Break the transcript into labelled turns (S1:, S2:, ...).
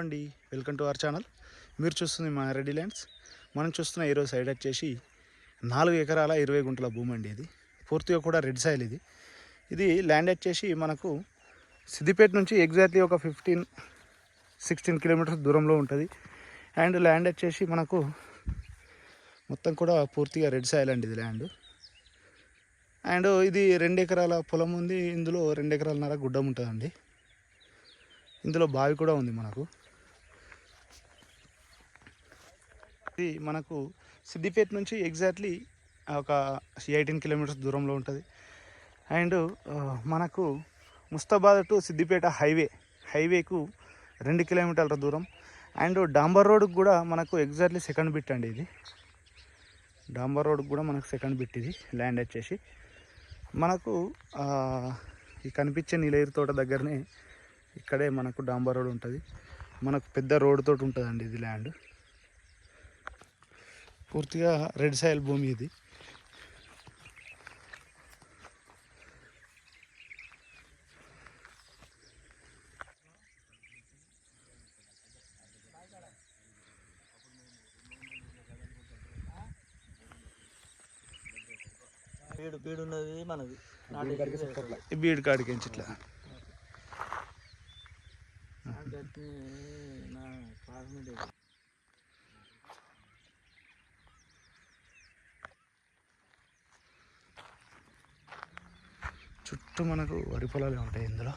S1: అండి, welcome to our channel. మీరు చూస్తుంది మా రెడ్డి ల్యాండ్స్. మనం చూస్తున్న ఈరోజు సైడ్ వచ్చేసి 4 ఎకరాల 20 గుంటల భూమి అండి. ఇది పూర్తిగా కూడా రెడ్ సాయిల్. ఇది ల్యాండ్ వచ్చేసి మనకు సిద్దిపేట నుంచి ఎగ్జాక్ట్లీ ఒక 15-16 కిలోమీటర్స్ దూరంలో ఉంటుంది. అండ్ ల్యాండ్ వచ్చేసి మనకు మొత్తం కూడా పూర్తిగా రెడ్ సాయిల్ అండి ఇది ల్యాండ్. అండ్ ఇది 2 ఎకరాల పొలం ఉంది. ఇందులో 2 ఎకరాలన్నర గుడ్డం ఉంటుందండి. ఇందులో బావి కూడా ఉంది మనకు. ఇది మనకు సిద్దిపేట నుంచి ఎగ్జాక్ట్లీ ఒక 18 కిలోమీటర్స్ దూరంలో ఉంటుంది. అండ్ మనకు ముస్తాబాద్ టు సిద్దిపేట హైవేకు 2 కిలోమీటర్ల దూరం. అండ్ డాంబర్ రోడ్కి కూడా మనకు ఎగ్జాక్ట్లీ సెకండ్ బిట్ అండి. ఇది డాంబర్ రోడ్కి కూడా మనకు సెకండ్ బిట్. ఇది ల్యాండ్ వచ్చేసి మనకు ఈ కనిపించే నీలగిరి తోట దగ్గరనే ఇక్కడే మనకు డాంబర్ రోడ్ ఉంటుంది. మనకు పెద్ద రోడ్ తోటి ఉంటుందండి ఇది ల్యాండ్. పూర్తిగా రెడ్ సాయిల్ భూమి ఇది.
S2: ఉన్నది మనది
S1: బీడు కాడికి ఇట్లా చుట్టూ మనకు వరి పొలాలు ఉంటాయి ఇందులో.